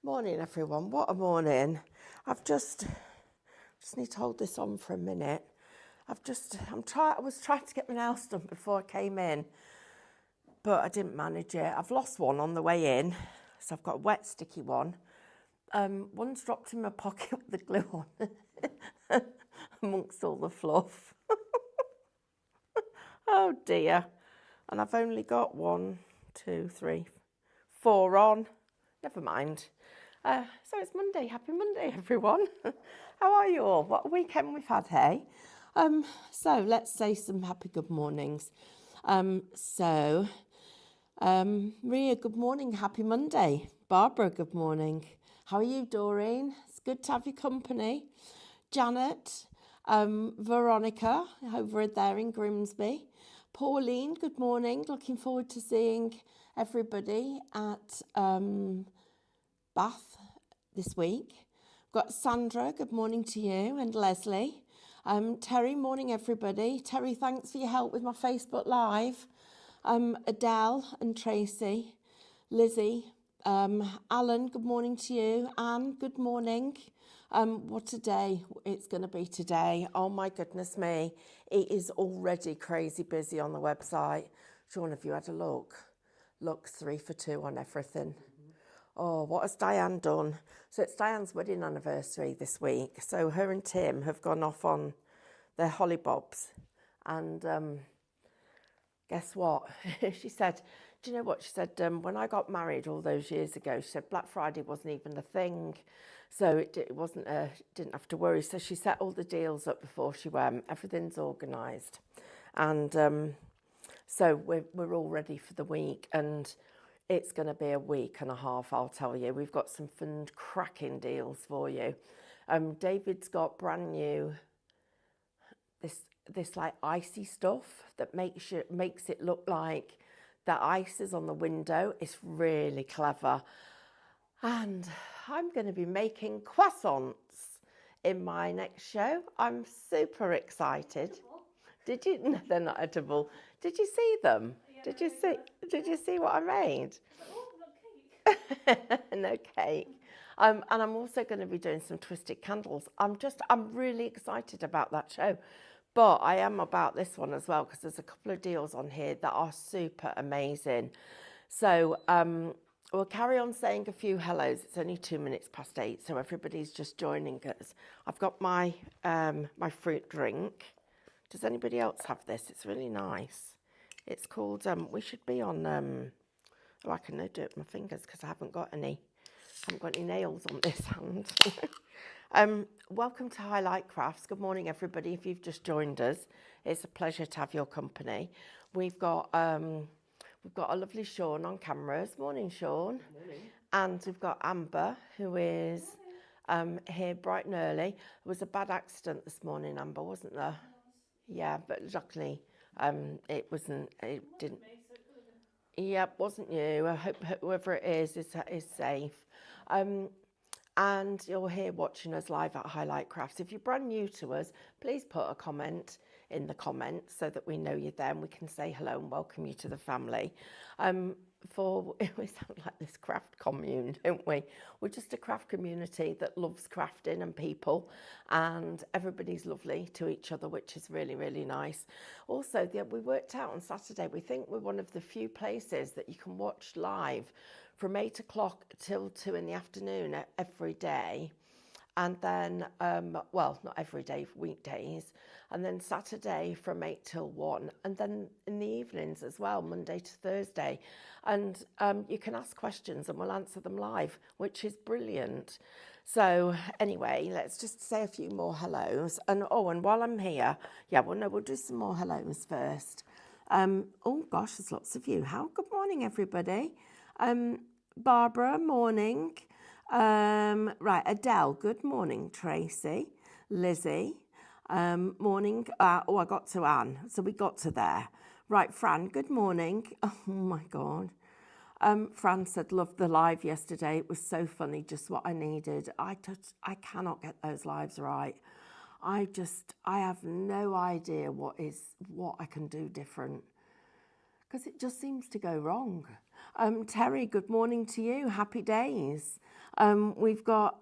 Morning, everyone. What a morning. I need to hold this on for a minute. I was trying to get my nails done before I came in, but I didn't manage it. I've lost one on the way in, so I've got a wet, sticky one. One's dropped in my pocket with the glue on, amongst all the fluff. Oh dear. And I've only got 1, 2, 3, 4 on. Never mind. So it's Monday. Happy Monday, everyone. How are you all? What a weekend we've had, hey? So let's say some happy good mornings. Ria, good morning. Happy Monday. Barbara, good morning. How are you, Doreen? It's good to have your company. Janet, Veronica, over there in Grimsby. Pauline, good morning. Looking forward to seeing everybody at Bath this week. Got Sandra, good morning to you, and Leslie. Terry, morning everybody. Terry, thanks for your help with my Facebook Live. Adele and Tracy, Lizzie, Alan, good morning to you. Anne, good morning. What a day it's going to be today. Oh my goodness me. It is already crazy busy on the website. Sean, have you had a look? Look, 3 for 2 on everything. Oh, what has Diane done? So it's Diane's wedding anniversary this week. So her and Tim have gone off on their hollybobs. And guess what? She said, do you know what? She said, when I got married all those years ago, she said Black Friday wasn't even a thing. So it didn't have to worry. So she set all the deals up before she went. Everything's organised. And so we're all ready for the week. And it's going to be a week and a half, I'll tell you. We've got some fun, cracking deals for you. David's got brand new, this like icy stuff that makes it look like the ice is on the window. It's really clever. And I'm going to be making croissants in my next show. I'm super excited. Did you? No, they're not edible. Did you see them? Yeah, Did you see what I made? Oh, not cake. No cake. And I'm also going to be doing some twisted candles. I'm really excited about that show. But I am about this one as well because there's a couple of deals on here that are super amazing. So we'll carry on saying a few hellos. It's only 2 minutes past 8, so everybody's just joining us. I've got my my fruit drink. Does anybody else have this? It's really nice. It's called, we should be on, oh, I can do it with my fingers because I haven't got any nails on this hand. Welcome to Highlight Crafts. Good morning, everybody. If you've just joined us, it's a pleasure to have your company. We've got a lovely Sean on cameras. Morning, Sean. Morning. And we've got Amber, who is here bright and early. There was a bad accident this morning, Amber, wasn't there? Yeah, but luckily it didn't. Yeah, it wasn't you. I hope whoever it is safe. And you're here watching us live at Highlight Crafts. If you're brand new to us, please put a comment in the comments so that we know you're there and we can say hello and welcome you to the family. We sound like this craft commune, don't we? We're just a craft community that loves crafting and people, and everybody's lovely to each other, which is really, really nice. Also, we worked out on Saturday, we think we're one of the few places that you can watch live from 8 o'clock till 2 in the afternoon every day. And then, well, not every day, weekdays. And then Saturday from 8 till 1. And then in the evenings as well, Monday to Thursday. And you can ask questions and we'll answer them live, which is brilliant. So anyway, let's just say a few more hellos. And while I'm here, we'll do some more hellos first. Oh gosh, there's lots of you. Good morning, everybody. Barbara, morning. Right, Adele, good morning. Tracy, Lizzie, morning. I got to Anne, so we got to there. Right, Fran, good morning. Oh my God. Fran said, loved the live yesterday. It was so funny, just what I needed. I cannot get those lives right. I have no idea what I can do different, because it just seems to go wrong. Terry, good morning to you. Happy days. We've got,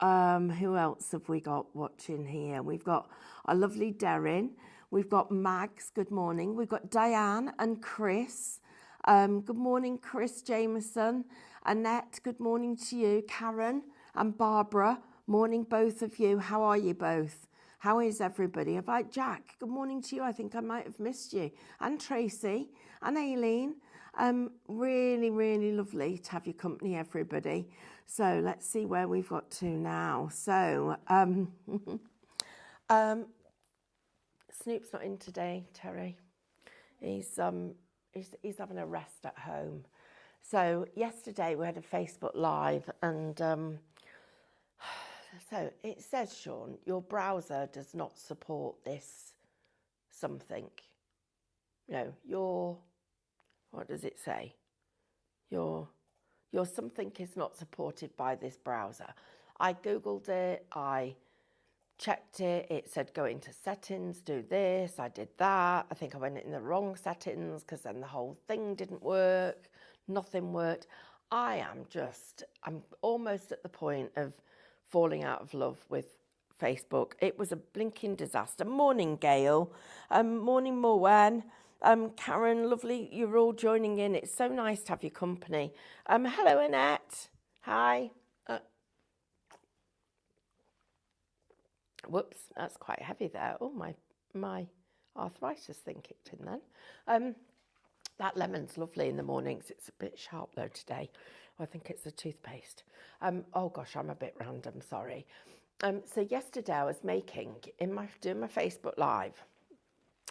who else have we got watching here? We've got a lovely Darren. We've got Mags, good morning. We've got Diane and Chris. Good morning, Chris Jameson. Annette, good morning to you. Karen and Barbara, morning both of you. How are you both? How is everybody? Jack, good morning to you. I think I might have missed you. And Tracy and Aileen. Really, really lovely to have your company, everybody. So let's see where we've got to now. So, Snoop's not in today, Terry. He's having a rest at home. So yesterday we had a Facebook Live, and so it says, Sean, your browser does not support this something. What does it say? Your something is not supported by this browser. I Googled it, I checked it, it said go into settings, do this, I did that. I think I went in the wrong settings because then the whole thing didn't work, nothing worked. I'm almost at the point of falling out of love with Facebook. It was a blinking disaster. Morning, Gail. Morning, Morwen. Karen, lovely, you're all joining in. It's so nice to have your company. Hello, Annette. Hi. Whoops, that's quite heavy there. Oh, my arthritis thing kicked in then. That lemon's lovely in the mornings. It's a bit sharp though today. I think it's the toothpaste. Oh gosh, I'm a bit random, sorry. So yesterday I was doing my Facebook Live,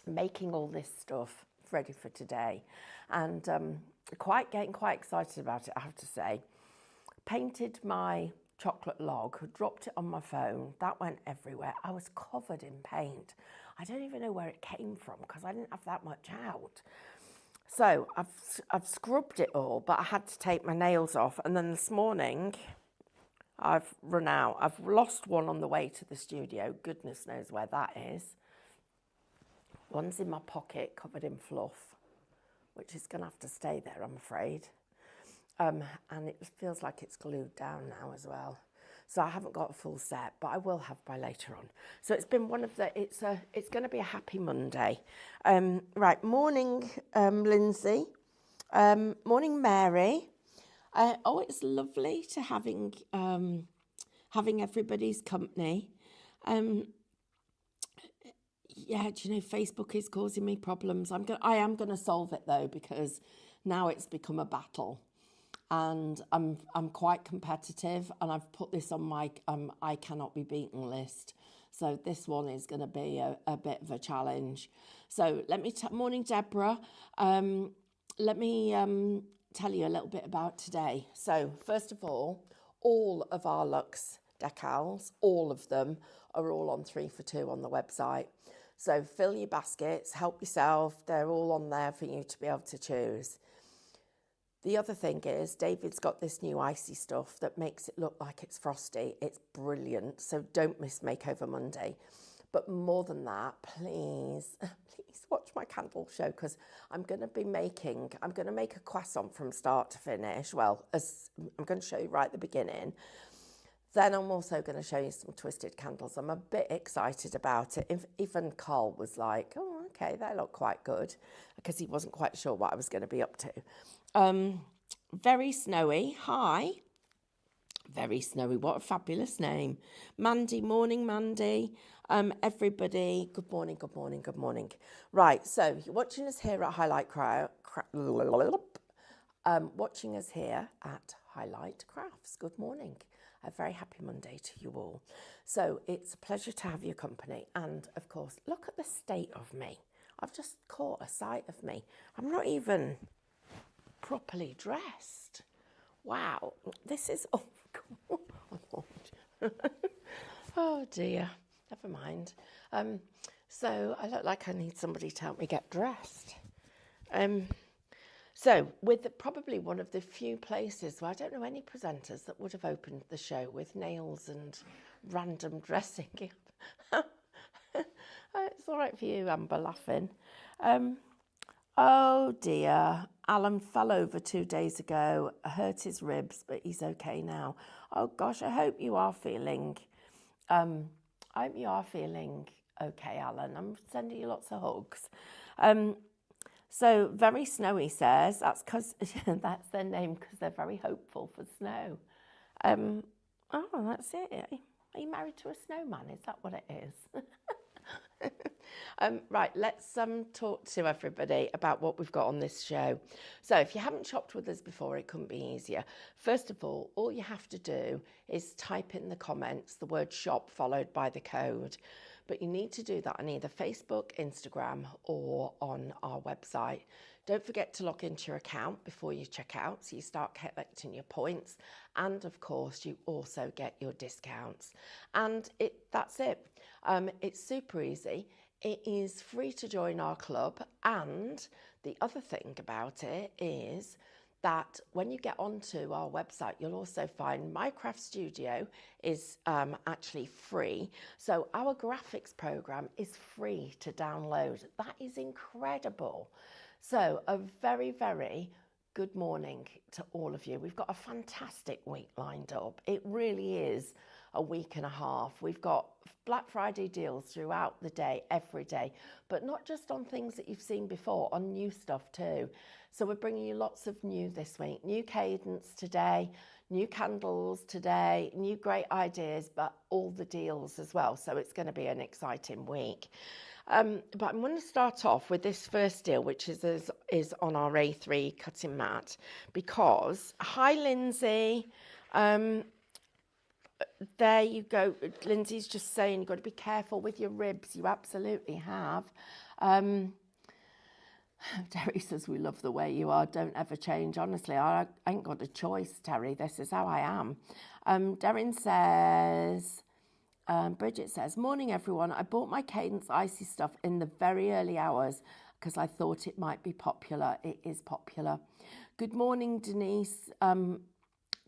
making all this stuff ready for today, and getting quite excited about it, I have to say. Painted my chocolate log, dropped it on my phone, that went everywhere. I was covered in paint. I don't even know where it came from because I didn't have that much out. So I've scrubbed it all, but I had to take my nails off, and then this morning I've run out. I've lost one on the way to the studio. Goodness knows where that is. One's in my pocket, covered in fluff, which is going to have to stay there, I'm afraid. And it feels like it's glued down now as well. So I haven't got a full set, but I will have by later on. So it's been it's going to be a happy Monday. Right, morning, Lindsay. Morning, Mary. It's lovely to having everybody's company. Yeah, do you know, Facebook is causing me problems. I am gonna solve it though, because now it's become a battle, and I'm quite competitive, and I've put this on my I cannot be beaten list. So this one is going to be a bit of a challenge. So morning, Deborah. Let me tell you a little bit about today. So first of all of our Luxe decals, all of them, are all on 3 for 2 on the website. So fill your baskets, help yourself. They're all on there for you to be able to choose. The other thing is David's got this new icy stuff that makes it look like it's frosty. It's brilliant. So don't miss Makeover Monday. But more than that, please watch my candle show, because I'm going to make a croissant from start to finish. Well, as I'm going to show you right at the beginning. Then I'm also going to show you some twisted candles. I'm a bit excited about it. Even Carl was like, oh, okay, they look quite good, because he wasn't quite sure what I was going to be up to. Very Snowy, hi. Very Snowy, what a fabulous name. Mandy, morning, Mandy. Everybody, good morning, good morning, good morning. Right, so you're watching us here at Highlight watching us here at Highlight Crafts. Good morning. A very happy Monday to you all. So it's a pleasure to have your company. And of course, look at the state of me. I've just caught a sight of me. I'm not even properly dressed. Wow, this is, oh God. Oh dear, never mind. So I look like I need somebody to help me get dressed. So with probably one of the few places where I don't know any presenters that would have opened the show with nails and random dressing. It's all right for you, Amber, laughing. Oh dear. Alan fell over 2 days ago, hurt his ribs, but he's okay now. Oh gosh, I hope you are feeling, okay, Alan. I'm sending you lots of hugs. So very snowy says, that's because that's their name because they're very hopeful for snow. Oh, that's it. Are you married to a snowman? Is that what it is? Right, let's talk to everybody about what we've got on this show. So if you haven't shopped with us before, it couldn't be easier. First of all you have to do is type in the comments the word shop followed by the code. But you need to do that on either Facebook, Instagram, or on our website. Don't forget to log into your account before you check out, so you start collecting your points. And of course, you also get your discounts. And that's it. It's super easy. It is free to join our club. And the other thing about it is that when you get onto our website, you'll also find Minecraft Studio is actually free. So our graphics program is free to download. That is incredible. So a very, very good morning to all of you. We've got a fantastic week lined up. It really is a week and a half. We've got Black Friday deals throughout the day, every day, but not just on things that you've seen before, on new stuff too. So we're bringing you lots of new this week. New cadence today, new candles today, new great ideas, but all the deals as well. So it's going to be an exciting week. But I'm going to start off with this first deal, which is on our A3 cutting mat, because, hi Lindsay, there you go. Lindsay's just saying you've got to be careful with your ribs. You absolutely have. Terry says, we love the way you are. Don't ever change. Honestly, I ain't got a choice, Terry. This is how I am. Darren says, Bridget says, morning, everyone. I bought my Cadence Icy stuff in the very early hours because I thought it might be popular. It is popular. Good morning, Denise.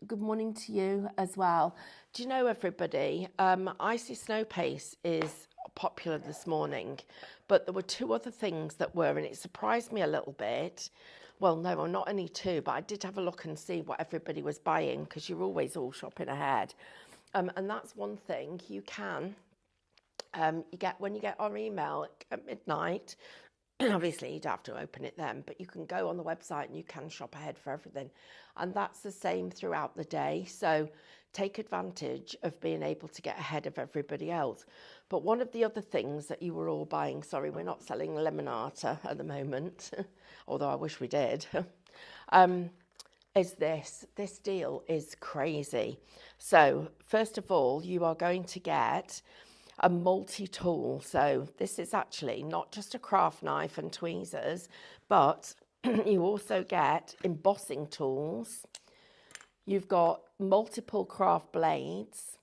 Good morning to you as well. Do you know, everybody, Icy Snow Paste is popular this morning, but there were two other things that were, and it surprised me a little bit. Well, no, not only two, but I did have a look and see what everybody was buying, because you're always all shopping ahead. And that's one thing you can, you get when you get our email at midnight. Obviously, you don't have to open it then, but you can go on the website and you can shop ahead for everything. And that's the same throughout the day. So take advantage of being able to get ahead of everybody else. But one of the other things that you were all buying, sorry, we're not selling Lemonata at the moment, although I wish we did, is this. This deal is crazy. So first of all, you are going to get a multi-tool. So this is actually not just a craft knife and tweezers, but you also get embossing tools. You've got multiple craft blades,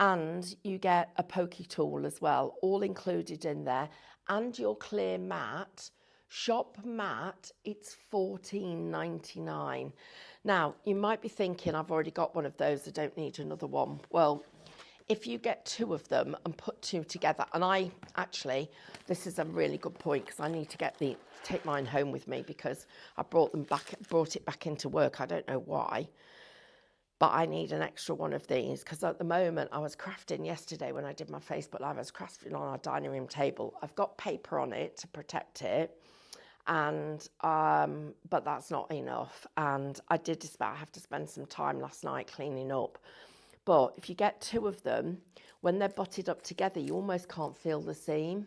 and you get a pokey tool as well, all included in there, and your clear mat. Shop mat, it's $14.99. Now, you might be thinking, I've already got one of those, I don't need another one. Well, if you get two of them and put two together, and I actually, this is a really good point, because I need to take mine home with me, because I brought it back into work. I don't know why, but I need an extra one of these, because at the moment I was crafting yesterday when I did my Facebook Live. I was crafting on our dining room table. I've got paper on it to protect it, and but that's not enough. And I have to spend some time last night cleaning up. But if you get two of them, when they're butted up together, you almost can't feel the seam.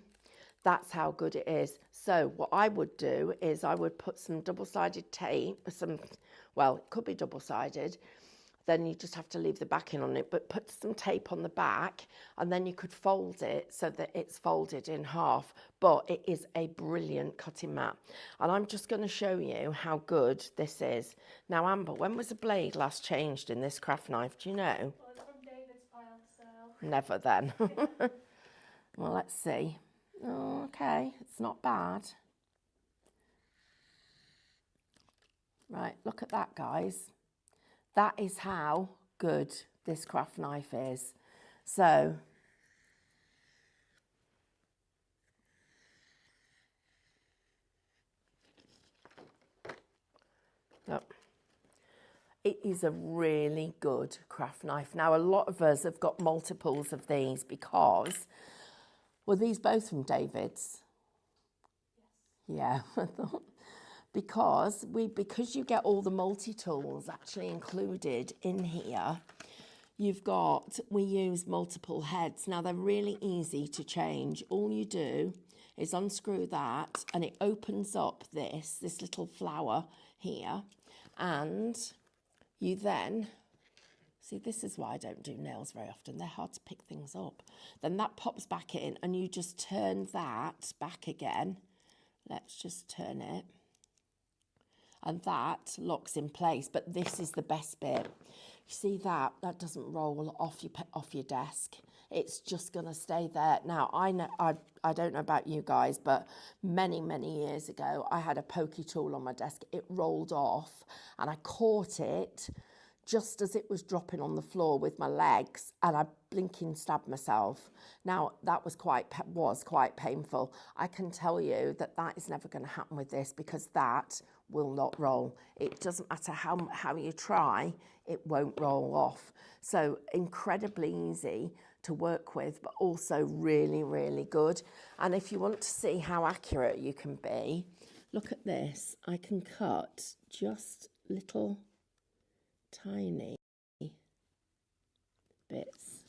That's how good it is. So what I would do is I would put some double-sided tape, well, it could be double-sided, then you just have to leave the backing on it, but put some tape on the back, and then you could fold it so that it's folded in half. But it is a brilliant cutting mat. And I'm just going to show you how good this is. Now, Amber, when was the blade last changed in this craft knife? Do you know? Well, it's from David's pile, so... Never then. Well, let's see. Oh, okay, it's not bad. Right, look at that, guys. That is how good this craft knife is. So, It is a really good craft knife. Now, a lot of us have got multiples of these because, were these both from David's? Yes. Yeah, I thought. Because you get all the multi-tools actually included in here, we use multiple heads. Now, they're really easy to change. All you do is unscrew that and it opens up this little flower here, and you then, see, this is why I don't do nails very often. They're hard to pick things up. Then that pops back in and you just turn that back again. Let's just turn it. And that locks in place, but this is the best bit. You see that doesn't roll off your desk. It's just gonna stay there. Now, I don't know about you guys, but many years ago, I had a pokey tool on my desk. It rolled off and I caught it just as it was dropping on the floor with my legs, and I blinking stabbed myself. Now, that was quite painful. I can tell you that is never going to happen with this, because that will not roll. It doesn't matter how you try, it won't roll off. So incredibly easy to work with, but also really, really good. And if you want to see how accurate you can be, look at this. I can cut just little tiny bits.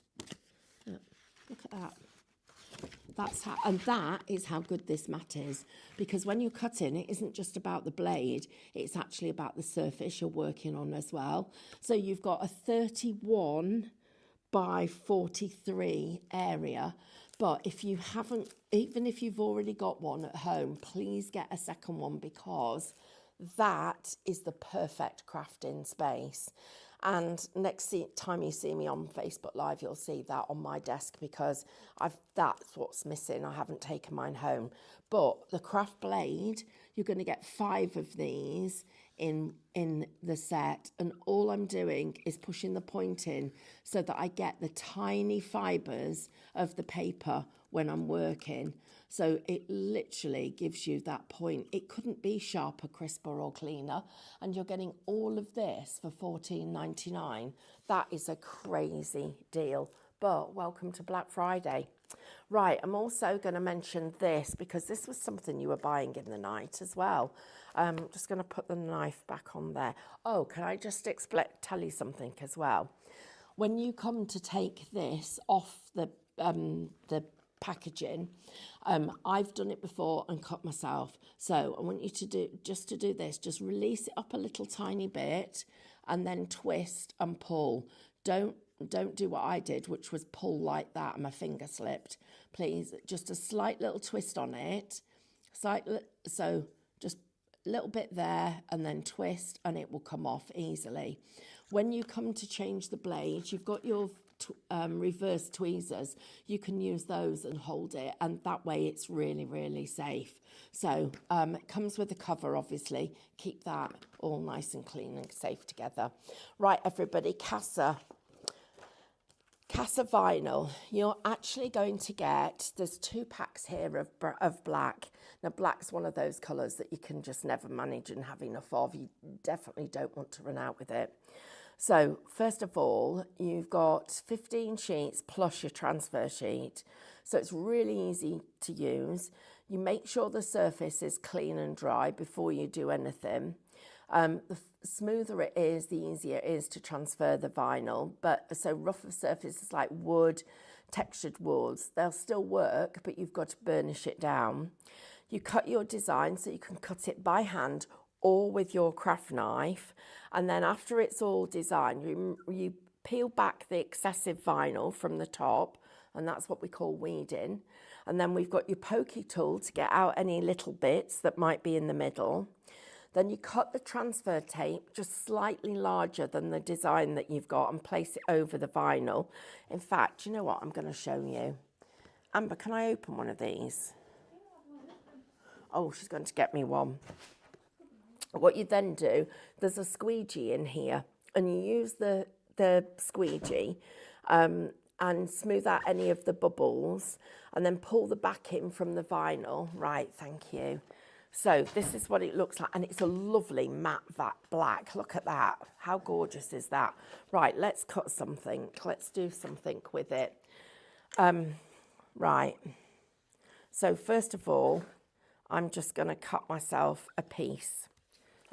Look at that. That is how good this mat is, because when you're cutting, it isn't just about the blade, it's actually about the surface you're working on as well. So you've got a 31 by 43 area, but if you haven't, even if you've already got one at home, please get a second one, because that is the perfect crafting space. And next time you see me on Facebook Live, you'll see that on my desk, because that's what's missing. I haven't taken mine home. But the craft blade, you're going to get 5 of these in the set, and all I'm doing is pushing the point in so that I get the tiny fibres of the paper when I'm working. So it literally gives you that point. It couldn't be sharper, crisper or cleaner, and you're getting all of this for $14.99. That is a crazy deal, but welcome to Black Friday. Right, I'm also going to mention this, because this was something you were buying in the night as well. I'm just going to put the knife back on there. Oh, can I just tell you something as well? When you come to take this off the packaging, I've done it before and cut myself. So I want you to do this, just release it up a little tiny bit and then twist and pull. Don't do what I did, which was pull like that and my finger slipped. Please, just a slight little twist on it. So just a little bit there and then twist, and it will come off easily. When you come to change the blade, you've got your reverse tweezers. You can use those and hold it, and that way it's really, really safe. So it comes with a cover, obviously. Keep that all nice and clean and safe together. Right, everybody, Casa vinyl. You're actually going to get, there's 2 packs here of black. Now, black's one of those colours that you can just never manage and have enough of. You definitely don't want to run out with it. So first of all, you've got 15 sheets plus your transfer sheet. So it's really easy to use. You make sure the surface is clean and dry before you do anything. The smoother it is, the easier it is to transfer the vinyl. But so rougher surfaces like wood, textured woods, they'll still work, but you've got to burnish it down. You cut your design, so you can cut it by hand or with your craft knife. And then after it's all designed, you peel back the excessive vinyl from the top, and that's what we call weeding. And then we've got your pokey tool to get out any little bits that might be in the middle. Then you cut the transfer tape just slightly larger than the design that you've got and place it over the vinyl. In fact, you know what? I'm going to show you. Amber, can I open one of these? Oh, she's going to get me one. What you then do, there's a squeegee in here, and you use the squeegee and smooth out any of the bubbles, and then pull the back in from the vinyl. Right, thank you. So this is what it looks like, and it's a lovely matte black. Look at that. How gorgeous is that? Right, let's cut something. Let's do something with it. Right. So first of all, I'm just going to cut myself a piece.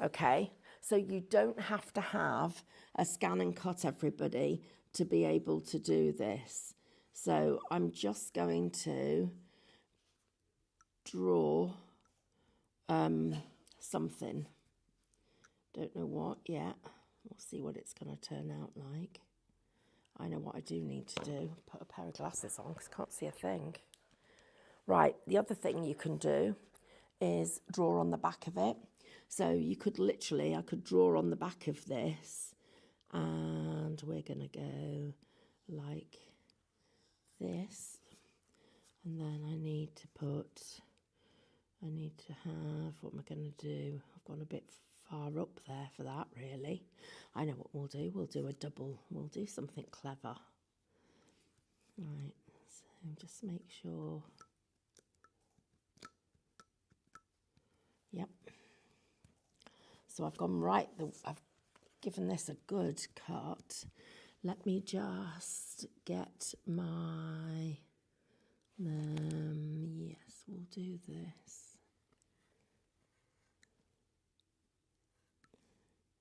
Okay. So you don't have to have a scan and cut, everybody, to be able to do this. So I'm just going to draw something. Don't know what yet. We'll see what it's going to turn out like. I know what I do need to do. Put a pair of glasses on because I can't see a thing. Right, the other thing you can do is draw on the back of it. So you could literally, I could draw on the back of this, and we're going to go like this. And then I need to have, what am I going to do? I've gone a bit far up there for that, really. I know what we'll do. We'll do a double. We'll do something clever. Right, so just make sure. Yep. So I've gone right, I've given this a good cut. Let me just get my, yes, we'll do this.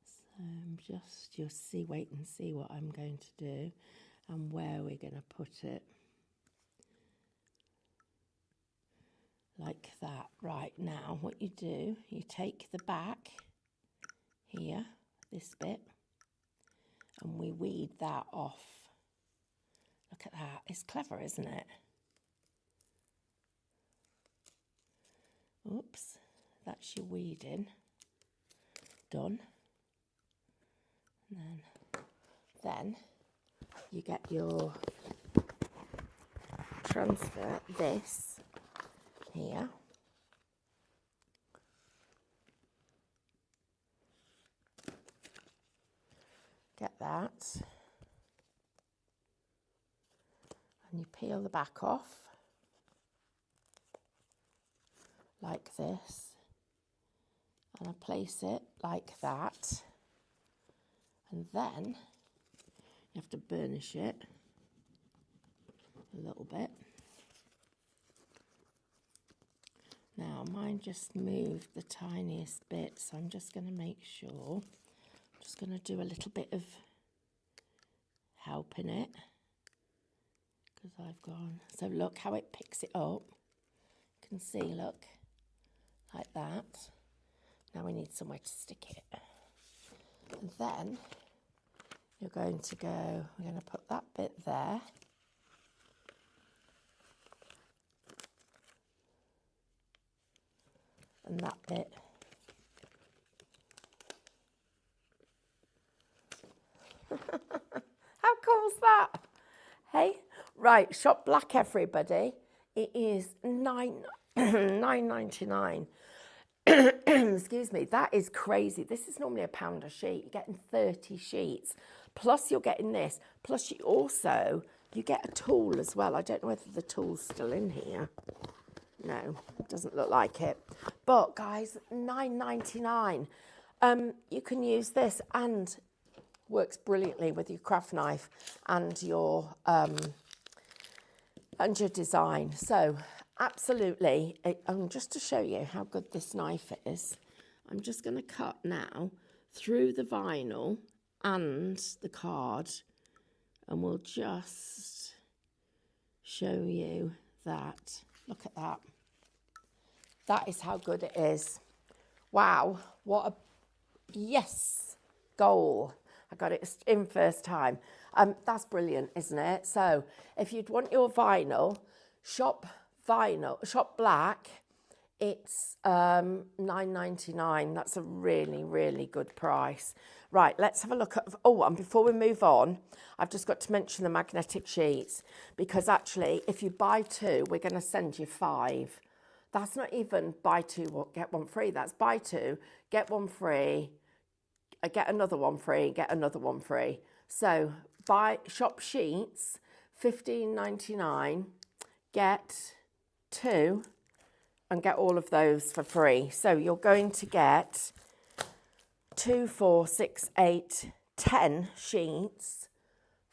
So I'm just, you'll see, wait and see what I'm going to do and where we're going to put it. Like that. Right, now what you do, you take the back here, this bit, and we weed that off. Look at that. It's clever, isn't it? Oops, that's your weeding done. And then you get your transfer this here. Get that. And you peel the back off like this. And I place it like that. And then you have to burnish it a little bit. Now mine just moved the tiniest bit, so I'm just going to make sure. I'm just going to do a little bit of help in it because I've gone. So look how it picks it up. You can see, look, like that. Now we need somewhere to stick it. And then you're going to go, we're going to put that bit there. And that bit. How cool's that? Hey, right, Shop Black, everybody. It is $9.99. Excuse me, that is crazy. This is normally £1 a sheet. You're getting 30 sheets. Plus you're getting this. Plus you get a tool as well. I don't know whether the tool's still in here. No, it doesn't look like it. But guys, $9.99. You can use this and works brilliantly with your craft knife and your design. So absolutely, and just to show you how good this knife is, I'm just going to cut now through the vinyl and the card, and we'll just show you that. Look at that. That is how good it is. Wow, what a, yes, goal. I got it in first time. That's brilliant, isn't it? So if you'd want your vinyl, Shop Black, it's $9.99. That's a really, really good price. Right, let's have a look at, and before we move on, I've just got to mention the magnetic sheets, because actually, if you buy 2, we're going to send you 5. That's not even buy 2, get 1 free. That's buy 2, get 1 free, get another 1 free, get another 1 free. So buy Shop Sheets, $15.99, get 2, and get all of those for free. So you're going to get 2, 4, 6, 8, 10 sheets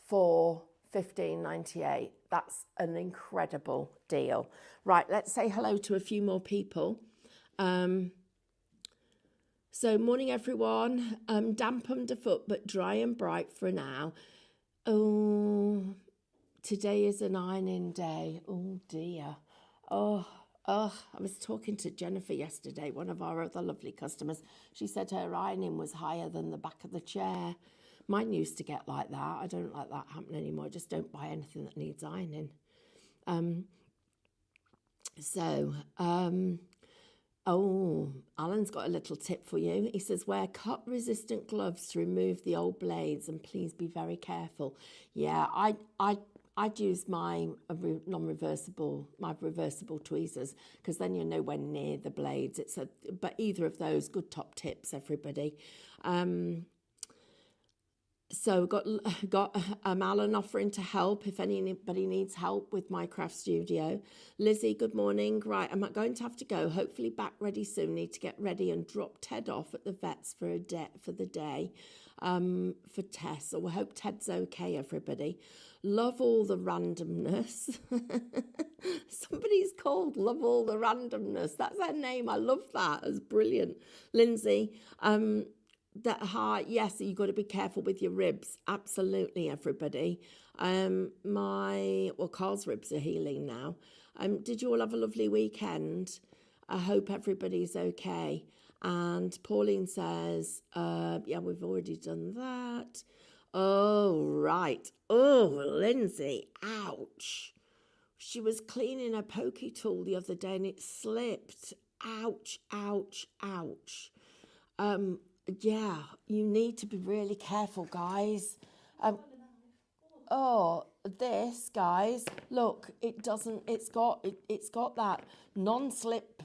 for $15.98. That's an incredible deal. Right, let's say hello to a few more people. So morning everyone. Damp underfoot but dry and bright for now. Oh, today is an ironing day. Oh dear. Oh, I was talking to Jennifer yesterday, one of our other lovely customers. She said her ironing was higher than the back of the chair. Mine used to get like that. I don't like that happen anymore. I just don't buy anything that needs ironing. Oh, Alan's got a little tip for you. He says, wear cut-resistant gloves to remove the old blades and please be very careful. Yeah, I'd use my reversible tweezers because then you're nowhere near the blades. But either of those, good top tips, everybody. So got Alan offering to help if anybody needs help with my craft studio. Lizzie, good morning. Right, I'm going to have to go. Hopefully back ready soon. Need to get ready and drop Ted off at the vet's for the day for Tess. So we hope Ted's okay, everybody. Love all the randomness. Somebody's called Love All the Randomness. That's her name. I love that. It's brilliant. Lindsay, that heart, yes, you've got to be careful with your ribs. Absolutely, everybody. Carl's ribs are healing now. Did you all have a lovely weekend? I hope everybody's okay. And Pauline says, yeah, we've already done that. Oh, right. Oh, Lindsay, ouch. She was cleaning her pokey tool the other day and it slipped. Ouch, ouch, ouch. Yeah, you need to be really careful, guys. This, guys, look, it's got that non-slip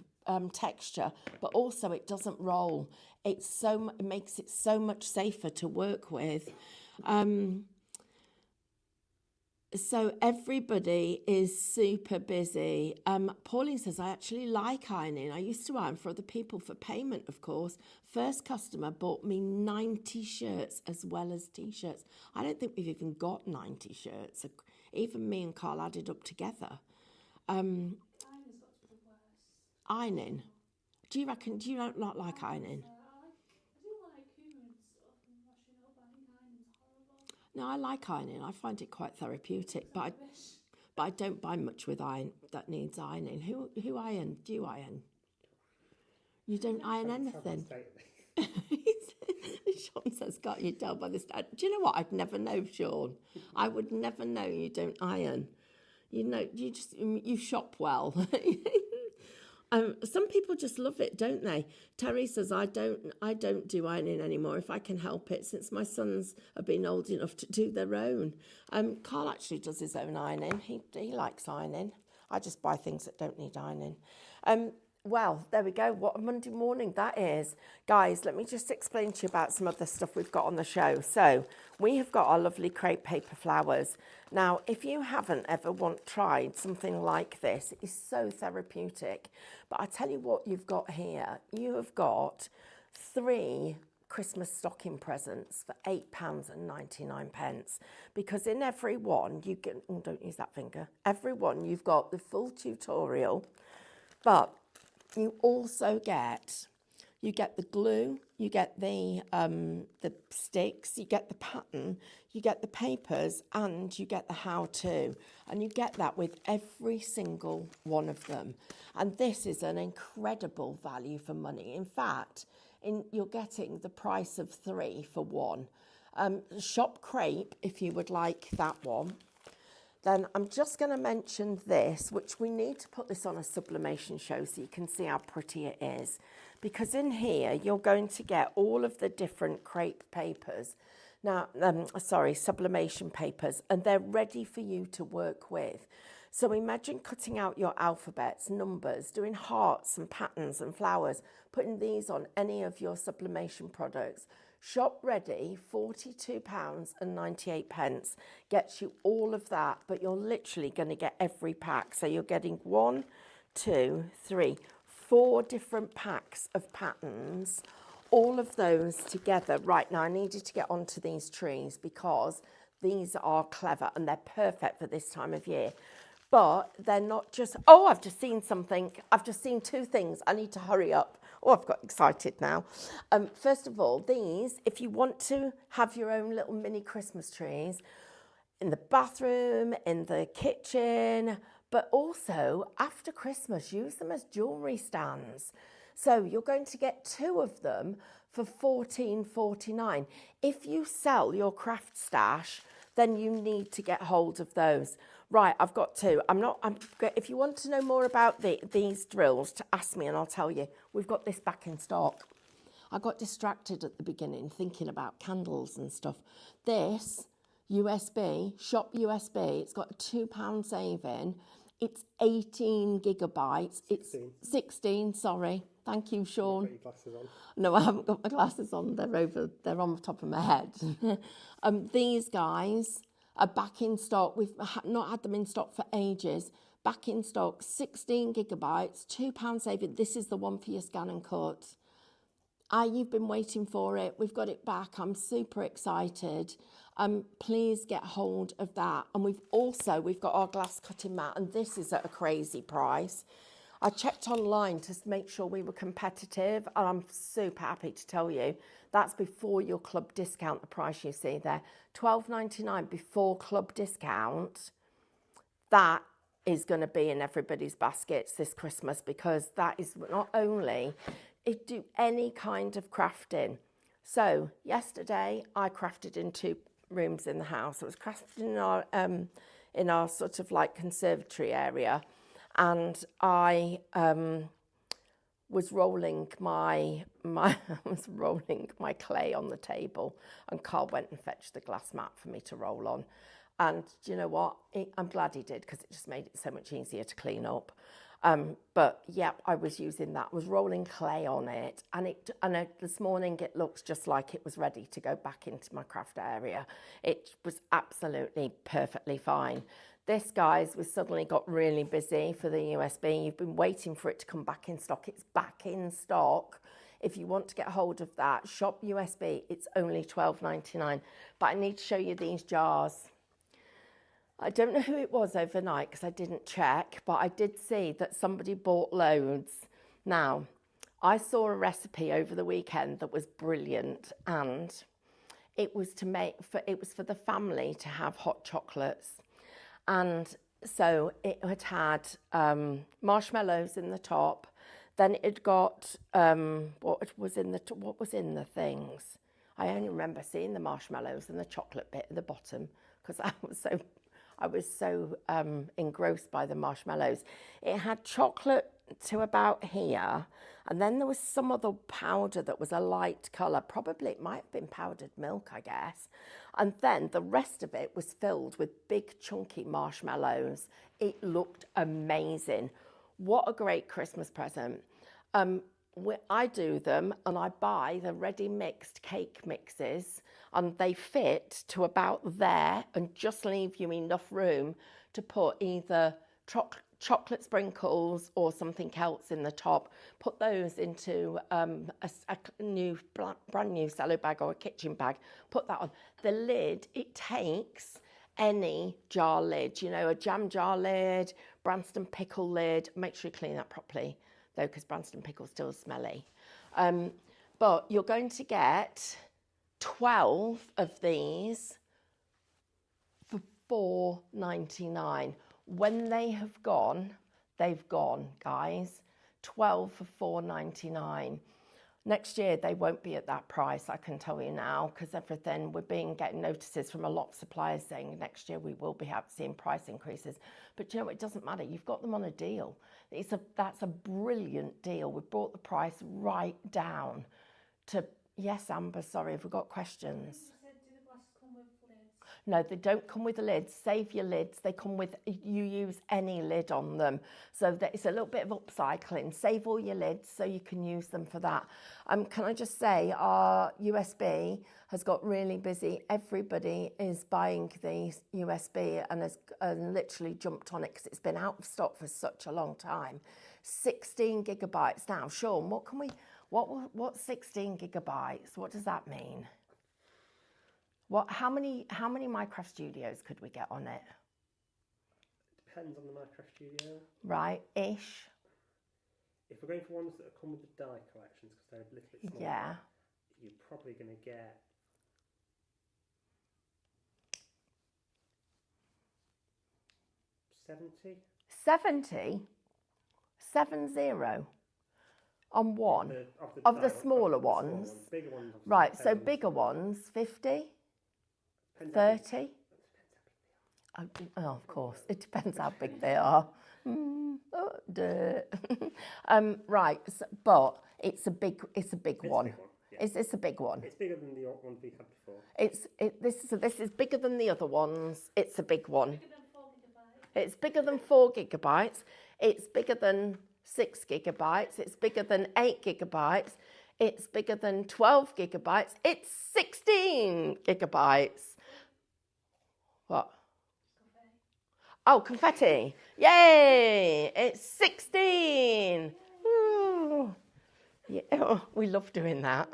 texture, but also it doesn't roll. It makes it so much safer to work with. So everybody is super busy. Pauline says, I actually like ironing. I used to iron for other people for payment, of course. First customer bought me 90 shirts as well as T-shirts. I don't think we've even got 90 shirts. Even me and Carl added up together. Ironing's got to be worse. Ironing. Do you not like ironing? I do like hoovering and stuff and washing up, but I think ironing's horrible. No, I like ironing. I find it quite therapeutic, but I don't buy much with iron that needs ironing. Who iron? Do you iron? You don't iron anything. Sean says, "Can't you tell by this?" Do you know what? I'd never know, Sean. I would never know you don't iron. You know, you shop well. Some people just love it, don't they? Terry says, I don't do ironing anymore if I can help it, since my sons have been old enough to do their own. Carl actually does his own ironing. He likes ironing. I just buy things that don't need ironing. Well, there we go. What a Monday morning that is. Guys, let me just explain to you about some other stuff we've got on the show. So we have got our lovely crepe paper flowers. Now, if you haven't ever tried something like this, it's so therapeutic. But I tell you what you've got here. You have got 3 Christmas stocking presents for £8.99, because in every one you get, don't use that finger, every one you've got the full tutorial, but you also get the glue, you get the sticks, you get the pattern, you get the papers, and you get the how-to. And you get that with every single one of them. And this is an incredible value for money. In fact, you're getting the price of 3 for 1. Shop Crepe, if you would like that one. Then I'm just going to mention this, which we need to put this on a sublimation show so you can see how pretty it is. Because in here, you're going to get all of the different crepe papers. Now, sublimation papers, and they're ready for you to work with. So imagine cutting out your alphabets, numbers, doing hearts and patterns and flowers, putting these on any of your sublimation products. Shop Ready, £42.98, gets you all of that, but you're literally going to get every pack. So you're getting 1, 2, 3, 4 different packs of patterns, all of those together. Right, now I needed to get onto these trees because these are clever and they're perfect for this time of year. But they're not just, oh, I've just seen something. I've just seen 2 things. I need to hurry up. Oh, I've got excited now. First of all, these, if you want to have your own little mini Christmas trees in the bathroom, in the kitchen, but also after Christmas, use them as jewellery stands. So you're going to get 2 of them for $14.49. If you sell your craft stash, then you need to get hold of those. Right, I've got 2. If you want to know more about these drills, to ask me and I'll tell you. We've got this back in stock. I got distracted at the beginning thinking about candles and stuff. This USB, Shop USB, it's got a £2 saving. It's 18 gigabytes. 16. It's 16, sorry. Thank you, Sean. Put your glasses on. No, I haven't got my glasses on. They're on the top of my head. These guys are back in stock. We've not had them in stock for ages. Back in stock, 16 gigabytes, £2 saving. This is the one for your scan and cut. You've been waiting for it. We've got it back. I'm super excited. Please get hold of that. And we've got our glass cutting mat, and this is at a crazy price. I checked online to make sure we were competitive, and I'm super happy to tell you that's before your club discount, the price you see there. $12.99 before club discount. That is going to be in everybody's baskets this Christmas, because that is not only do any kind of crafting. So yesterday I crafted in 2 rooms in the house. It was crafted in our sort of like conservatory area, and I was rolling my clay on the table, and Carl went and fetched the glass mat for me to roll on. And do you know what? I'm glad he did, because it just made it so much easier to clean up. But yeah, I was using that. I was rolling clay on it, and this morning it looks just like it was ready to go back into my craft area. It was absolutely perfectly fine. This, guys, we suddenly got really busy for the USB. You've been waiting for it to come back in stock. It's back in stock. If you want to get hold of that, Shop USB, it's only $12.99. But I need to show you these jars. I don't know who it was overnight because I didn't check, but I did see that somebody bought loads. Now, I saw a recipe over the weekend that was brilliant, and it was for the family to have hot chocolates. And so it had marshmallows in the top. Then it had got what was in the things. I only remember seeing the marshmallows and the chocolate bit at the bottom, because I was so engrossed by the marshmallows. It had chocolate to about here, and then there was some other powder that was a light colour. Probably it might have been powdered milk, I guess. And then the rest of it was filled with big chunky marshmallows. It looked amazing. What a great Christmas present. I do them, and I buy the ready mixed cake mixes, and they fit to about there and just leave you enough room to put either chocolate sprinkles or something else in the top. Put those into a brand new cello bag or a kitchen bag. Put that on. The lid, it takes any jar lid, a jam jar lid, Branston pickle lid. Make sure you clean that properly, though, because Branston pickle's still smelly. But you're going to get 12 of these for $4.99. When they have gone, they've gone, guys. 12 for $4.99. Next year, they won't be at that price, I can tell you now, because we're getting notices from a lot of suppliers saying next year we will be seeing price increases. But it doesn't matter. You've got them on a deal. That's a brilliant deal. We brought the price right down to, yes, Amber, sorry, have we got questions? No, they don't come with the lids. Save your lids. They come with, you use any lid on them. So it's a little bit of upcycling. Save all your lids so you can use them for that. Can I just say, our USB has got really busy. Everybody is buying the USB and has literally jumped on it because it's been out of stock for such a long time. 16 gigabytes. Now, Sean, what's 16 gigabytes? What does that mean? How many Minecraft studios could we get on it? Depends on the Minecraft studio. Right, ish. If we're going for ones that come with the die collections, because they're a little bit smaller, Yeah. you're probably going to get 70. 70? 70? On one? Of the smaller ones? Bigger ones. Right, so bigger ones, 50? 30? Oh, of course, it depends how big they are. Right, so, but it's a big one. It's a big one. Yeah. It's a big one. It's bigger than the ones we had before. This is bigger than the other ones. It's a big one. Bigger than 4 gigabytes. It's bigger than 4 gigabytes. It's bigger than 6 gigabytes. It's bigger than 8 gigabytes. It's bigger than 12 gigabytes. It's 16 gigabytes. What? Oh, confetti. Yay! It's 16. Ooh. Yeah, oh, we love doing that.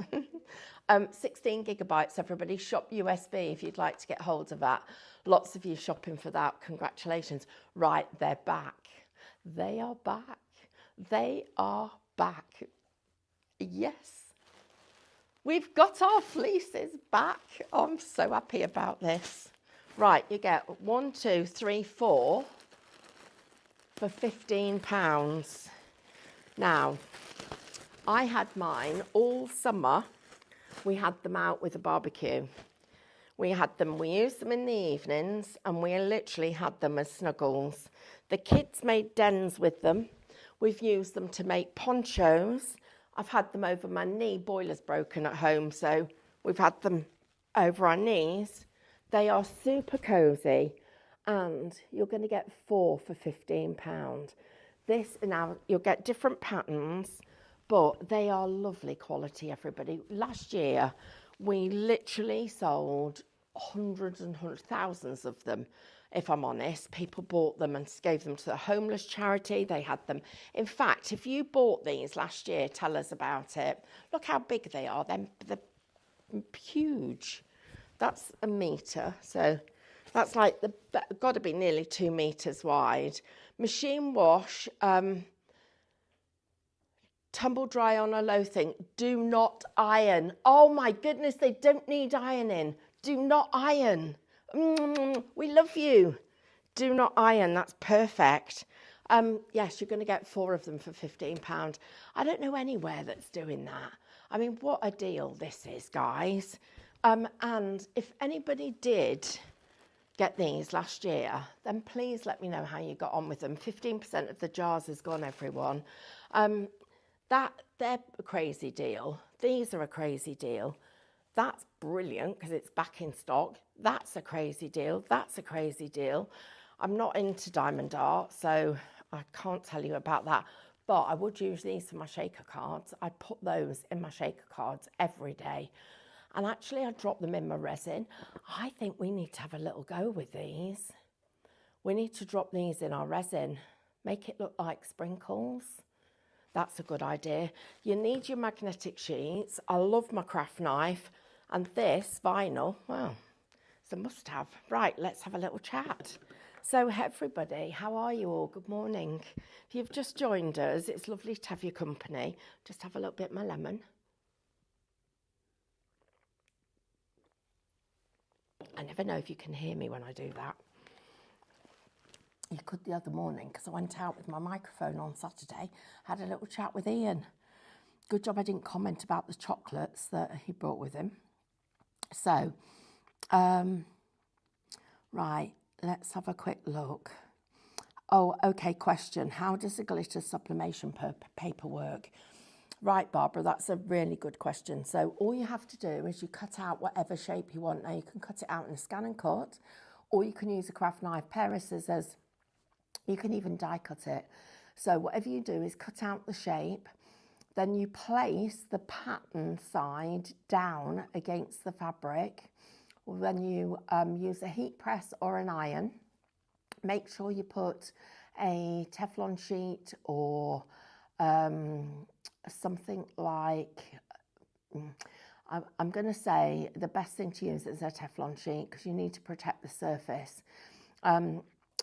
16 gigabytes, everybody. Shop USB if you'd like to get hold of that. Lots of you shopping for that. Congratulations. Right, they're back. They are back. They are back. Yes. We've got our fleeces back. Oh, I'm so happy about this. Right, you get 1, 2, 3, 4 for £15. Now, I had mine all summer. We had them out with a barbecue. We used them in the evenings, and we literally had them as snuggles. The kids made dens with them. We've used them to make ponchos. I've had them over my knee. Boiler's broken at home, so we've had them over our knees. They are super cosy, and you're going to get 4 for £15. Now you'll get different patterns, but they are lovely quality, everybody. Last year, we literally sold hundreds and thousands of them, if I'm honest. People bought them and gave them to the homeless charity. They had them. In fact, if you bought these last year, tell us about it. Look how big they are. They're huge. That's a metre, so that's like got to be nearly 2 metres wide. Machine wash, tumble dry on a low thing. Do not iron. Oh my goodness, they don't need ironing. Do not iron. We love you. Do not iron. That's perfect. Yes, you're going to get 4 of them for £15. I don't know anywhere that's doing that. I mean, what a deal this is, guys. And if anybody did get these last year, then please let me know how you got on with them. 15% of the jars has gone, everyone. They're a crazy deal. These are a crazy deal. That's brilliant because it's back in stock. That's a crazy deal. That's a crazy deal. I'm not into diamond art, so I can't tell you about that. But I would use these for my shaker cards. I put those in my shaker cards every day. And actually, I drop them in my resin. I think we need to have a little go with these. We need to drop these in our resin. Make it look like sprinkles. That's a good idea. You need your magnetic sheets. I love my craft knife. And this vinyl, well, it's a must-have. Right, let's have a little chat. So everybody, how are you all? Good morning. If you've just joined us, it's lovely to have your company. Just have a little bit of my lemon. I never know if you can hear me when I do that. You could the other morning because I went out with my microphone on Saturday, had a little chat with Ian. Good job I didn't comment about the chocolates that he brought with him. So, right, let's have a quick look. Oh, okay, question. How does the glitter sublimation paper work? Right, Barbara, that's a really good question. So all you have to do is you cut out whatever shape you want. Now, you can cut it out in a scan and cut, or you can use a craft knife, pair of scissors. You can even die cut it. So whatever you do is cut out the shape, then you place the pattern side down against the fabric. Then you use a heat press or an iron. Make sure you put a Teflon sheet or something like, I'm going to say the best thing to use is a Teflon sheet, because you need to protect the surface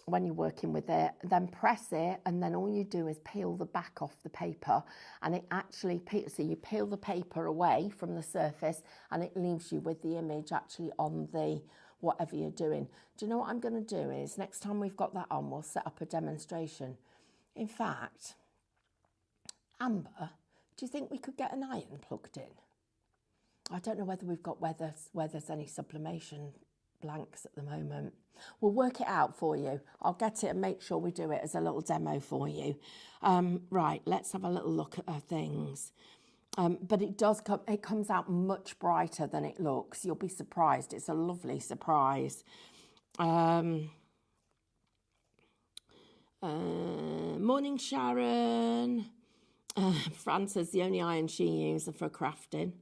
when you're working with it. Then press it, and then all you do is peel the back off the paper, and it actually so you peel the paper away from the surface, and it leaves you with the image actually on the whatever you're doing. Do you know what I'm going to do is, next time we've got that on, we'll set up a demonstration. In fact, Amber, do you think we could get an iron plugged in? I don't know whether we've got where there's any sublimation blanks at the moment. We'll work it out for you. I'll get it and make sure we do it as a little demo for you. Right, let's have a little look at our things. But it comes out much brighter than it looks. You'll be surprised. It's a lovely surprise. Morning, Sharon. Fran says the only iron she uses for crafting.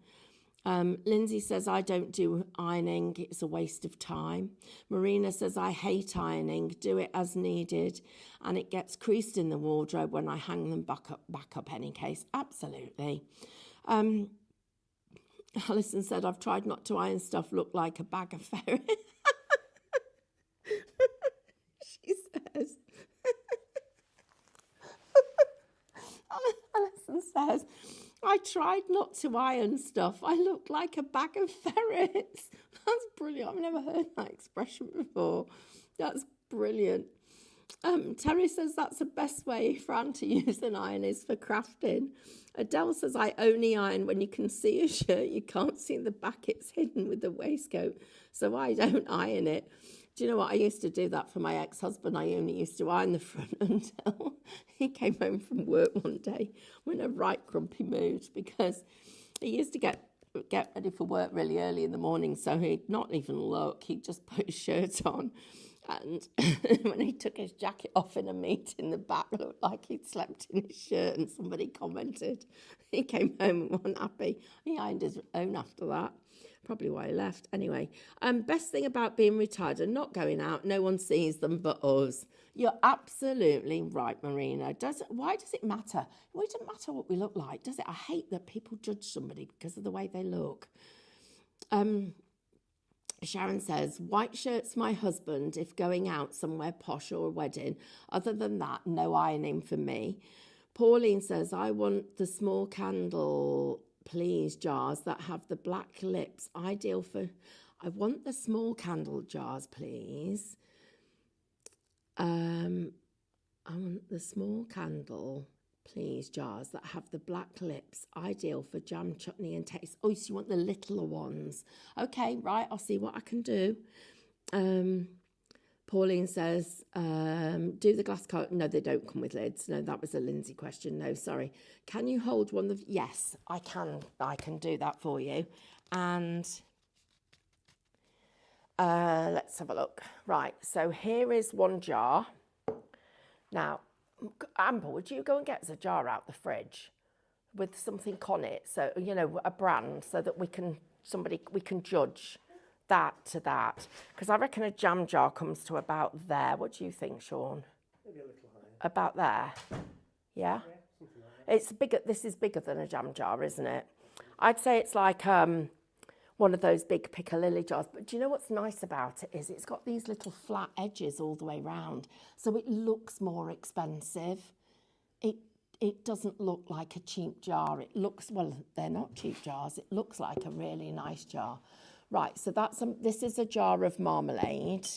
Lindsay says, I don't do ironing, it's a waste of time. Marina says, I hate ironing, do it as needed, and it gets creased in the wardrobe when I hang them back up any case. Absolutely. Alison said, I've tried not to iron stuff look like a bag of ferrets. She says. Alison says, I tried not to iron stuff. I look like a bag of ferrets. That's brilliant. I've never heard that expression before. That's brilliant. Terry says that's the best way, Fran, to use an iron is for crafting. Adele says, I only iron when you can see a shirt. You can't see the back. It's hidden with the waistcoat. So I don't iron it. Do you know what? I used to do that for my ex-husband. I only used to iron the front until he came home from work one day in a right grumpy mood, because he used to get ready for work really early in the morning, so he'd not even look. He'd just put his shirt on. And when he took his jacket off in a meeting, the back looked like he'd slept in his shirt, and somebody commented. He came home and wasn't happy. He ironed his own after that. Probably why he left. Anyway, best thing about being retired and not going out, no one sees them but us. You're absolutely right, Marina. Why does it matter? Well, it doesn't matter what we look like, does it? I hate that people judge somebody because of the way they look. Sharon says, white shirt's my husband if going out somewhere posh or a wedding. Other than that, no ironing for me. Pauline says, I want the small candle, please, jars that have the black lips. Ideal for... I want the small candle jars, please. I want the small candle, please, jars that have the black lips. Ideal for jam, chutney and taste. Oh, so you want the littler ones. Okay, right, I'll see what I can do. Pauline says, do the glass coat? No, they don't come with lids. No, that was a Lindsay question. No, sorry. Can you hold one of... Yes, I can. I can do that for you. And let's have a look. Right, so here is one jar. Now, Amber, would you go and get us a jar out the fridge with something on it? So, you know, a brand, so that we can judge that to that, because I reckon a jam jar comes to about there. What do you think, Sean? Maybe a little higher. About there, yeah? Something like that. It's bigger. This is bigger than a jam jar, isn't it? I'd say it's like one of those big Piccalilli jars. But do you know what's nice about it is it's got these little flat edges all the way round, so it looks more expensive. It doesn't look like a cheap jar. It looks, well, they're not cheap jars. It looks like a really nice jar. Right, so this is a jar of marmalade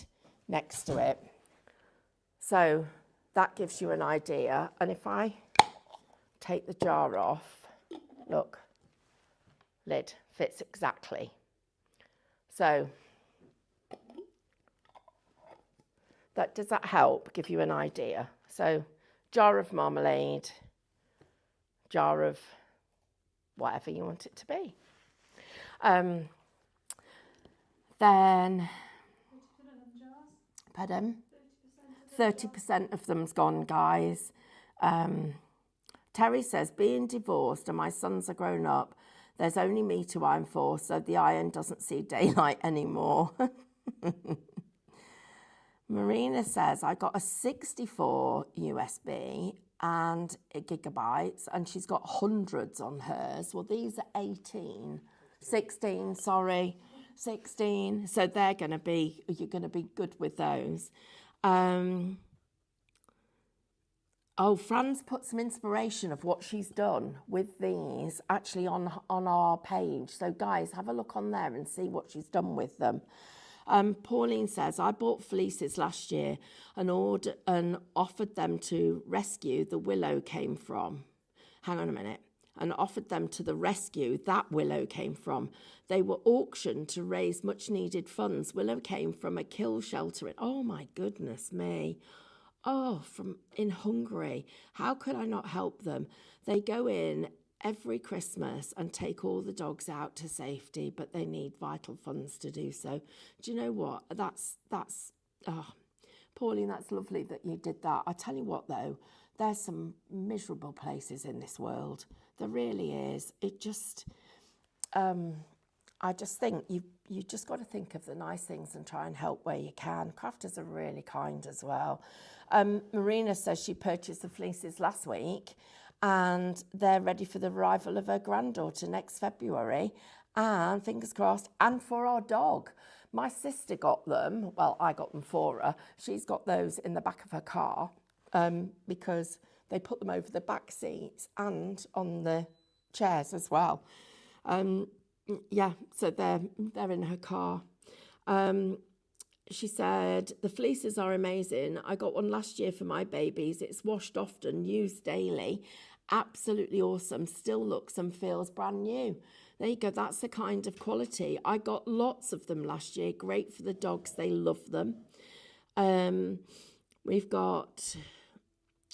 next to it. So that gives you an idea. And if I take the jar off, look, lid fits exactly. So does that help give you an idea? So jar of marmalade, jar of whatever you want it to be. Then, pardon? 30% of them's gone, guys. Terry says, being divorced and my sons are grown up, there's only me to iron for, so the iron doesn't see daylight anymore. Marina says, I got a 64 USB and gigabytes, and she's got hundreds on hers. Well, these are 18, 16, sorry, 16. So you're going to be good with those. Oh, Fran's put some inspiration of what she's done with these actually on our page. So guys, have a look on there and see what she's done with them. Pauline says, I bought fleeces last year and offered them to rescue the Willow came from. Hang on a minute. And offered them to the rescue that Willow came from. They were auctioned to raise much needed funds. Willow came from a kill shelter. Oh my goodness me. Oh, in Hungary. How could I not help them? They go in every Christmas and take all the dogs out to safety, but they need vital funds to do so. Do you know what? Pauline, that's lovely that you did that. I tell you what, though, there's some miserable places in this world. There really is. It just, I just think you just got to think of the nice things and try and help where you can. Crafters are really kind as well. Marina says she purchased the fleeces last week and they're ready for the arrival of her granddaughter next February. And fingers crossed, and for our dog. My sister got them. Well, I got them for her. She's got those in the back of her car because they put them over the back seats and on the chairs as well. Yeah, so they're in her car. She said, the fleeces are amazing. I got one last year for my babies. It's washed often, used daily. Absolutely awesome. Still looks and feels brand new. There you go. That's the kind of quality. I got lots of them last year. Great for the dogs. They love them. We've got...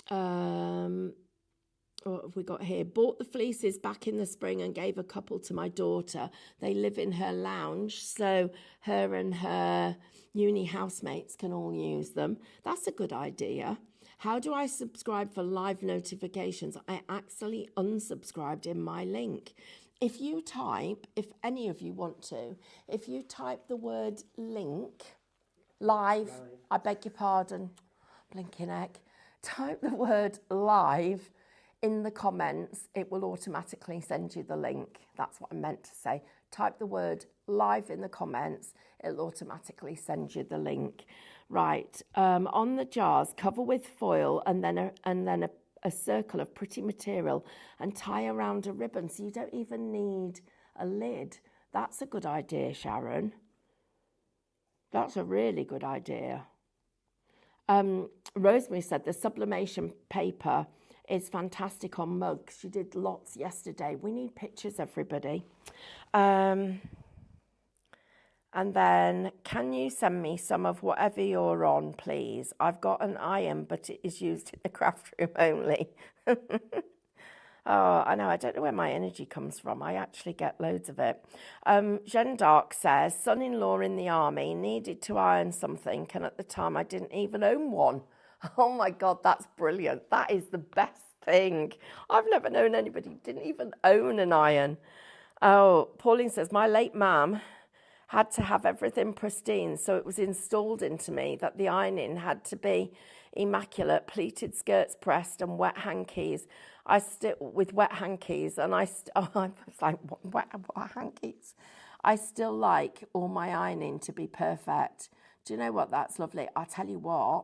what have we got here? Bought the fleeces back in the spring and gave a couple to my daughter. They live in her lounge, so her and her uni housemates can all use them. That's a good idea. How do I subscribe for live notifications? I actually unsubscribed in my link. If you type, if any of you want to, if you type the word link, live. I beg your pardon, blinking heck. Type the word live in the comments, it will automatically send you the link. That's what I meant to say. Type the word live in the comments, it'll automatically send you the link. Right, on the jars, cover with foil and then a circle of pretty material and tie around a ribbon so you don't even need a lid. That's a good idea, Sharon. That's a really good idea. Rosemary said the sublimation paper is fantastic on mugs. She did lots yesterday. We need pictures, everybody. And then, can you send me some of whatever you're on, please? I've got an iron, but it is used in the craft room only. Oh, I know. I don't know where my energy comes from. I actually get loads of it. Jeanne d'Arc says, son-in-law in the army needed to iron something, and at the time I didn't even own one. Oh my God, that's brilliant. That is the best thing. I've never known anybody who didn't even own an iron. Oh, Pauline says, my late mum had to have everything pristine, so it was installed into me that the ironing had to be immaculate, pleated skirts pressed and wet hankies. I was like, what hankies? I still like all my ironing to be perfect. Do you know what? That's lovely. I'll tell you what,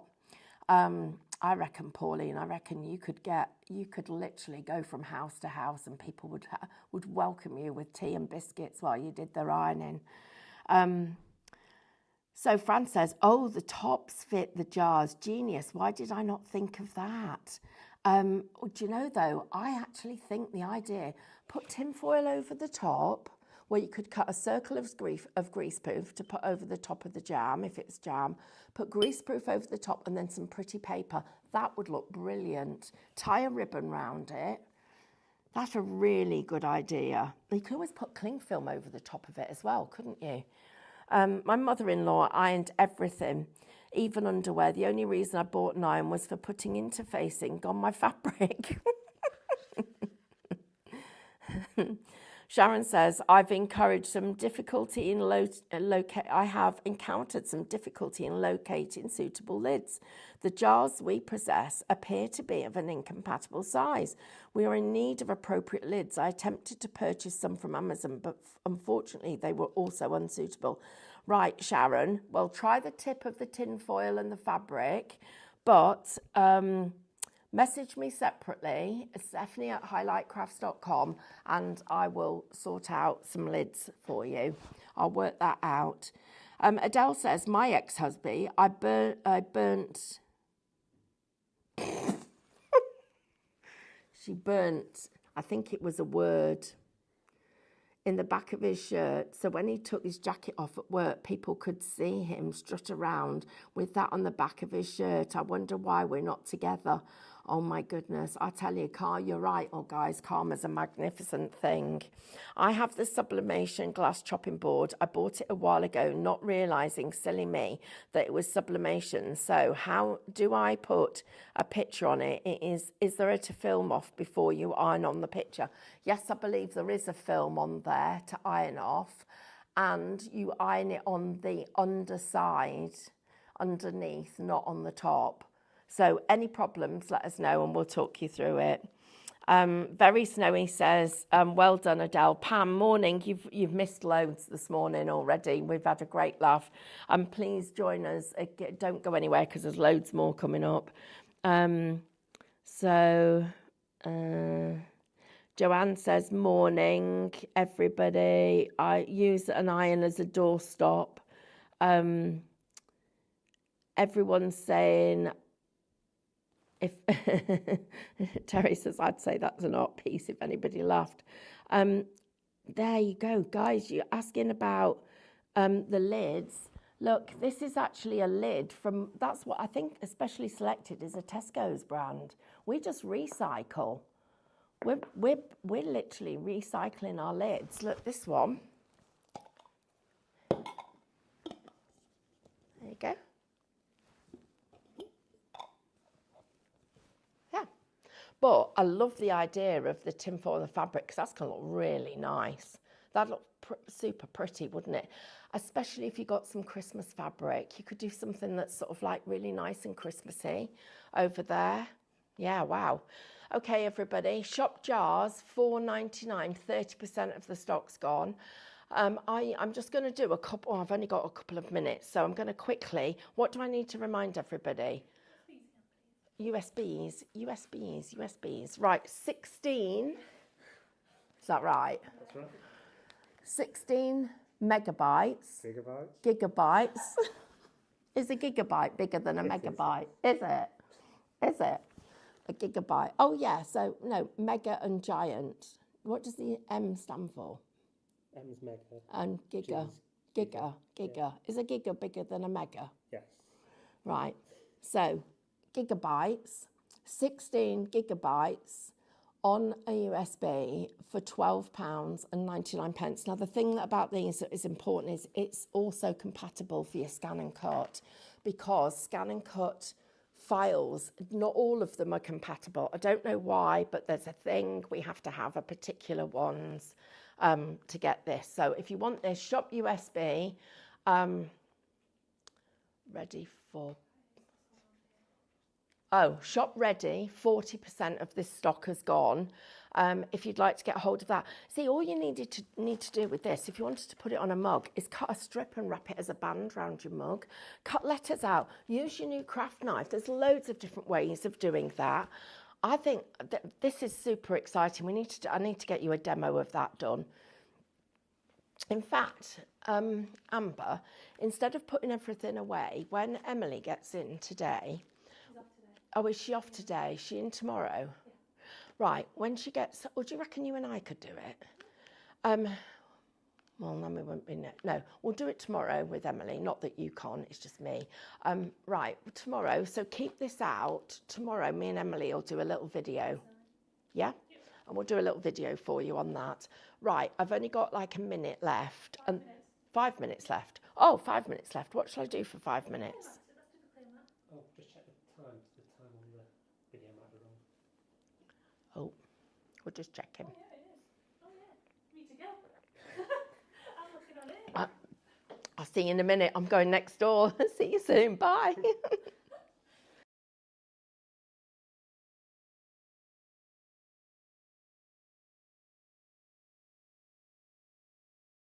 I reckon, Pauline, you could literally go from house to house and people would welcome you with tea and biscuits while you did their ironing. So Fran says, oh, the tops fit the jars. Genius. Why did I not think of that? Do you know, though, I actually think the idea, put tinfoil over the top, where you could cut a circle of greaseproof to put over the top of the jam, if it's jam, put greaseproof over the top and then some pretty paper. That would look brilliant. Tie a ribbon round it. That's a really good idea. You could always put cling film over the top of it as well, couldn't you? My mother-in-law ironed everything, even underwear. The only reason I bought an iron was for putting interfacing on my fabric. Sharon says, I have encountered some difficulty in locating suitable lids. The jars we possess appear to be of an incompatible size. We are in need of appropriate lids. I attempted to purchase some from Amazon, but unfortunately they were also unsuitable. Right, Sharon, well, try the tip of the tin foil and the fabric, but message me separately, Stephanie at highlightcrafts.com, and I will sort out some lids for you. I'll work that out. Adele says, my ex-husband, I burnt... She burnt, I think it was a word, in the back of his shirt. So when he took his jacket off at work, people could see him strut around with that on the back of his shirt. I wonder why we're not together. Oh my goodness. I tell you, you're right. Oh guys, karma's a magnificent thing. I have the sublimation glass chopping board. I bought it a while ago, not realizing, silly me, that it was sublimation. So how do I put a picture on it? Is there a to film off before you iron on the picture? Yes, I believe there is a film on there to iron off, and you iron it on the underside, underneath, not on the top. So any problems, let us know and we'll talk you through it. Very Snowy says, well done, Adele. Pam, morning. You've missed loads this morning already. We've had a great laugh. Please join us. Don't go anywhere because there's loads more coming up. Joanne says, morning, everybody. I use an iron as a doorstop. Everyone's saying... If Terry says, I'd say that's an art piece if anybody laughed. There you go, guys. You're asking about the lids. Look, this is actually a lid from, that's what I think Especially Selected is a Tesco's brand. We just recycle. We're literally recycling our lids. Look, this one. There you go. But I love the idea of the tinfoil and the fabric because that's going to look really nice. That'd look super pretty, wouldn't it? Especially if you got some Christmas fabric. You could do something that's sort of like really nice and Christmassy over there. Yeah, wow. Okay, everybody. Shop jars, $4.99, 30% of the stock's gone. I'm just going to do a couple. Oh, I've only got a couple of minutes, so I'm going to quickly. What do I need to remind everybody? USBs. Right, 16. Is that right? That's right. 16 megabytes. Gigabytes. Is a gigabyte bigger than a megabyte? Is it? A gigabyte. Oh, yeah. So, no, mega and giant. What does the M stand for? M is mega. And giga. Giga. Yeah. Is a giga bigger than a mega? Yes. Right. So, gigabytes, 16 gigabytes on a USB for £12.99. Now, the thing about these that is important is it's also compatible for your scan and cut, because scan and cut files, not all of them are compatible. I don't know why, but there's a thing. We have to have a particular ones to get this. So if you want this, shop USB, ready for... Oh, shop ready, 40% of this stock has gone. If you'd like to get a hold of that. See, all you need to do with this, if you wanted to put it on a mug, is cut a strip and wrap it as a band around your mug. Cut letters out. Use your new craft knife. There's loads of different ways of doing that. I think this is super exciting. I need to get you a demo of that done. In fact, Amber, instead of putting everything away, when Emily gets in today... Oh, is she off today? Is she in tomorrow? Yeah. Right, when she gets... Oh, do you reckon you and I could do it? Well, then we won't be... No, we'll do it tomorrow with Emily. Not that you can't, it's just me. Right, tomorrow. So keep this out. Tomorrow, me and Emily will do a little video. Yeah? And we'll do a little video for you on that. Right, I've only got like a minute left. 5 minutes. 5 minutes left. Oh, 5 minutes left. What shall I do for 5 minutes? Oh, just check the time. The time on the video might be wrong. Oh, we'll just check him. Oh, yeah, it is. Oh, yeah. Me to go. See you in a minute. I'm going next door. See you soon. Bye.